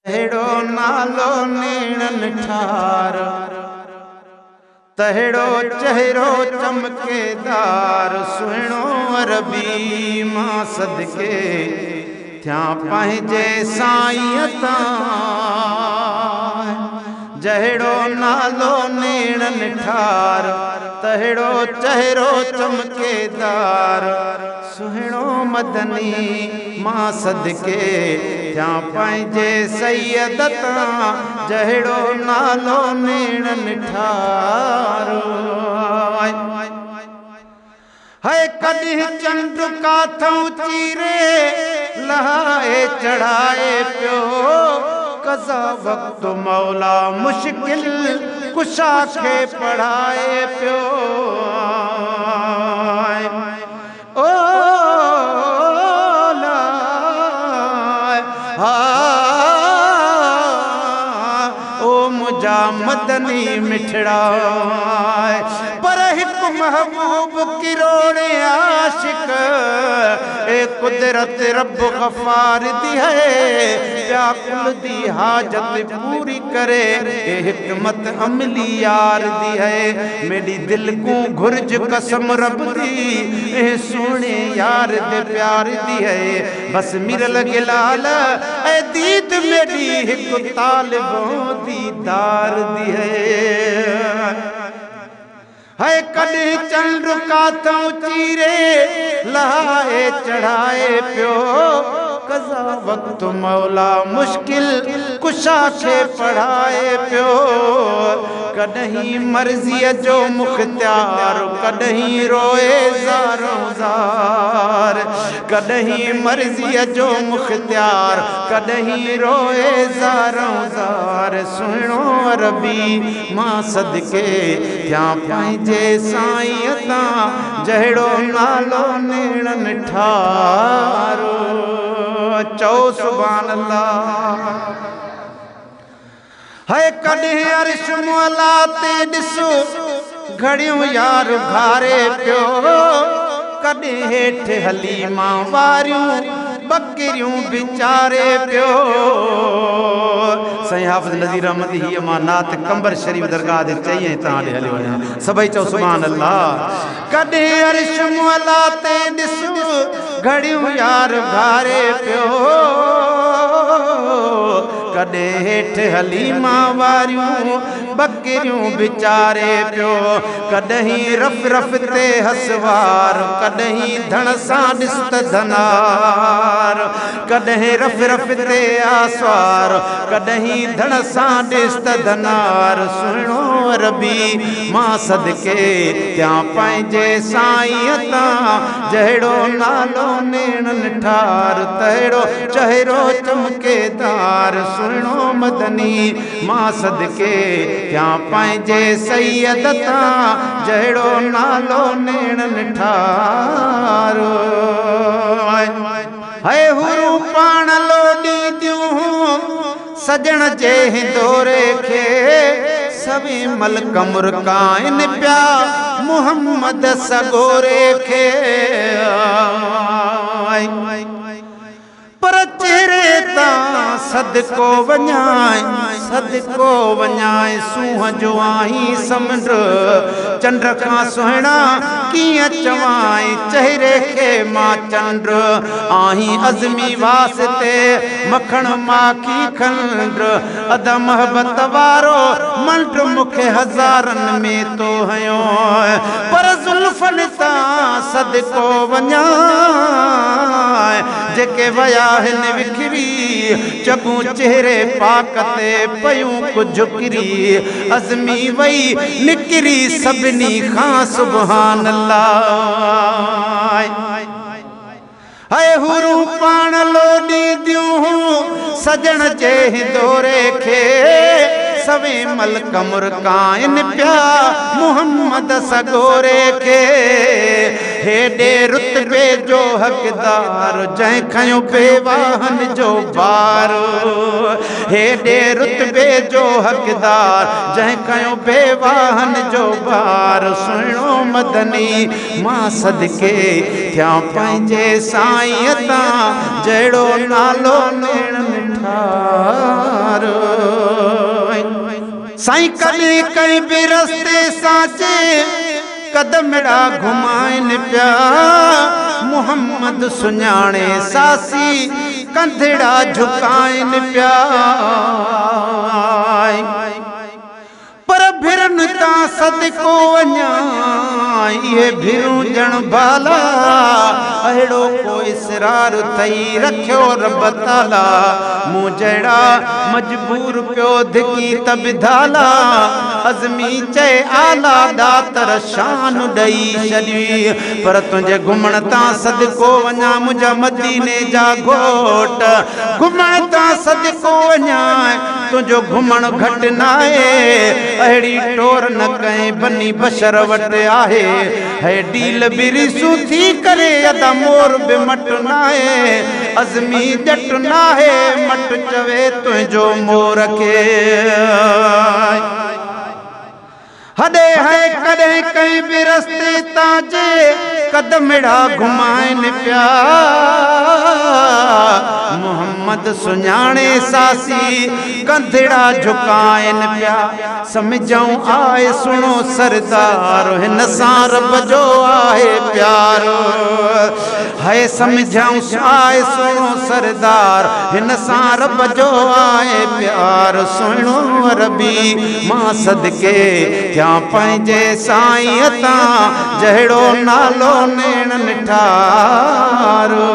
तहिड़ो नालो नेणन ठार, तहिड़ो चहिरो चमकेदार। सुहिणो अरबी मां सदके थियां पंहिंजे साईं तां। जहिड़ो नालो नेणन ठार, तहिड़ो चहिरो चमकेदार। सुहिणो मदनी मां सदके थियां पंहिंजे सैयद तां। जहिड़ो नालो नेणन ठार। है कॾहिं चंड काथऊं चीरे लहाए चढ़ाए पियो। कज़ा वक़्त मौला मुश्किल कुशा खे पढ़ाए पियो। ओ मुझा मदनी मिठड़ा। पर हिकु महबूब किरोड़े आशिक ए कुदरत रब गफ़ार दी है। प्या कुल दी हाजत पूरी करे ए हिकमत अमली यार दी है। मेरी दिल को घुर्ज कसम रब दी ए सोने यार दे प्यार दी है। बस मिरल गिलाल ए दीद मेरी हिकु तालिबों दीदार दी है कॾहिं चंड काथऊं चीरे लहाए चढ़ाए पियो। कज़ा वक़्त मौला मुश्किल कुशा खे पढ़ाए पियो। कॾहिं मर्ज़ीअ जो मुख्तियार, कॾहिं रोए ज़ारों ज़ार। कॾहिं मर्ज़ीअ जो मुख्तियार, कॾहिं रोए ज़ारों ज़ार। सुहिणो अरबी मां सदके थियां पंहिंजे साईं तां। जहिड़ो नालो नेणन ठार। चओ सुभान अल्लाह। है कॾहिं अर्श मौला ते ॾिसो घड़ियूं यार भारे पियो। कॾहिं हेठि हलीमा वारियूं बकरियूं विचारे पियो। साईं हाफ़िज़ नज़ीर अहमद ही अमानात कंबर शरीफ दरगाह दे चई तां ॾे हली वञा। सभई चओ सुभान अल्लाह। कॾहिं अर्श मौला ते ॾिसो घड़ियूं यार भारे पियो। कॾहिं हेठि हलीमा वारियूं बकरियूं विचारे पियो। कॾहिं रफ़ रफ़ ते हसवार, कॾहिं धण सां ॾिस त धनार। कॾहिं रफ़ रफ़ ते आसवार, कॾहिं धण सां ॾिस त धनार। सुहिणो अरबी मां सदके थियां पंहिंजे साईं तां। जहिड़ो नालो नेणन ठार, तहिड़ो चहिरो चमकेदार। सुहिणो मदनी मां सदके थियां पंहिंजे सैयद तां। जहिड़ो नालो नेणन ठार। है हुरूं पाण लोॾी दियूं सजण जे हिंदोरे खे। सभी मलक मुर्काइन प्या मुहम्मद सगोरे खे। पर चेहरे तां सदको वञाए सूंह जो आहीं समुंड। चंड खां सुहिणा कीअं चवाई चेहरे खे मां चंड। आहीं अज़मी वास्ते मखण माखी खंड। अद महबत वारो मंड मूंखे हज़ारनि में तो हयो। पर ज़ुल्फ़न तां सदको वञाए जेके वया हिन विखरी। चगूं चेहरे पाक ते पयूं कुझु किरी। अज़मी वई निकिरी सभिनी खां सुभान अल्लाह। है हुरूं पाण लोॾी दियूं सजण जे हिंदोरे खे। सवे मलक मुर्काइन प्या मुहम्मद सगोरे खे। हेॾे रुतबे जो हक़दार जंहिं खयो बेवाहन जो बार। हेॾे रुतबे जो हक़दार जंहिं खयो बेवाहन जो बार। सुहिणो मदनी मां सदके थियां पंहिंजे साईं तां। जहिड़ो नालो नेणन ठार। साईं कॾहिं कई बि रस्ते साचे कदमड़ा घुमाइन पिया मोहम्मद सुञाणे सासी कंधड़ा झुकाइन पिया पर भिरन ता सदको वञा ये भिरूं जण बाला अहिड़ो को इसरार थई रखियो रब ताला मूं जहिड़ा मजबूर पियो धिकी तबिधाला अज़मी चए आला दातर शान ॾेई छॾी पर तुंहिंजे घुमण तां सदको वञा मुंहिंजा मदीने जा घोट घुमण तां सदको वञा तुंहिंजो घुमण घटि न आहे अहिड़ी टोर न कंहिं बनी बशर वटि आहे है डील बिरिसूं थी करे अदा मोर बि मट न आहे अज़मी जट न आहे मट चवे तुंहिंजो मोर खे हॾे है कॾहिं कंहिं बि रस्ते तां जे कदमड़ा घुमाइन पिया मोहम्मद सुञाणे सासी कंधड़ा झुकाइन पिया समझऊं आए सुनो सरदार हिन सां रब जो आहे प्यारो है समझऊं आए सुनो सरदार हिन सां रब जो आहे प्यार सुहिणो रबी मां सदके क्या पंहिंजे साईं तां जहिड़ो नालो नेण निठारो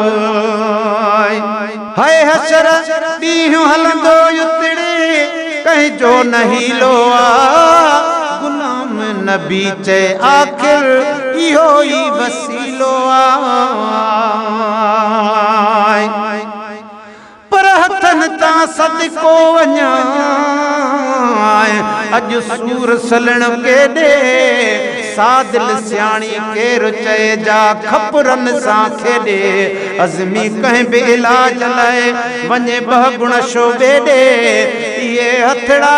हाय हशर ॾींहुं हलंदो उतड़े कंहिंजो न हीलो आ गुलाम नबी चए आख़िर इहो ई वसीलो आ पर हथनि तां सदको वञा अॼु सूर सलण केॾे सादिल सियाणी केरु चए जा खपरनि सां खेॾे अज़मी कंहिं बि इलाज लाइ वञे ॿ गुण छो बेॾे इहे हथड़ा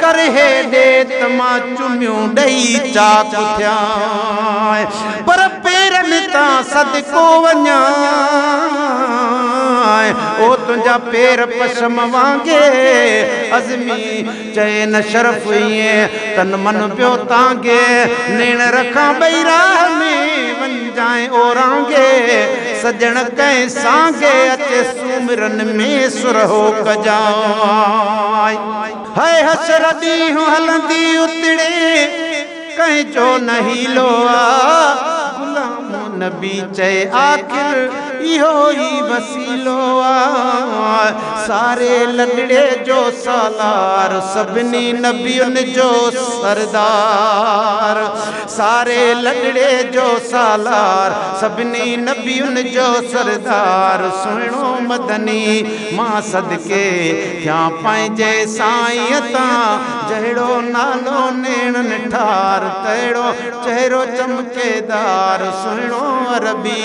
कर हेॾे त मां चुमियूं ॾेई चाक थिया पर पेरनि तां सदको वञा ओ तुंहिंजा पेर पशम वांगे अज़मी चए न शर्फ ईअं तन मन पियो तांगे नेण रखां ॿई राह में वञजाए ओरांगे सजण कंहिं सांगे अचे सुमिरन में सुरहो कजाए हाय हशर ॾींहुं हलंदी उतड़े कंहिंजो न हीलो आ गुलाम नबी चए आख़िर इहो ई वसीलो आ सारे लॾड़े जो सालार सभिनी नबियुनि जो सरदार सारे लॾड़े जो सालार सभिनी नबियुनि जो सरदार सुहिणो मदनी मां सदके क्या पंहिंजे साईं तां जहिड़ो नालो नेण निठार तहिड़ो चहिरो चमकेदार सुहिणो अरबी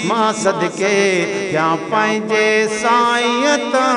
मां सदके क्या पंहिंजे साईं तां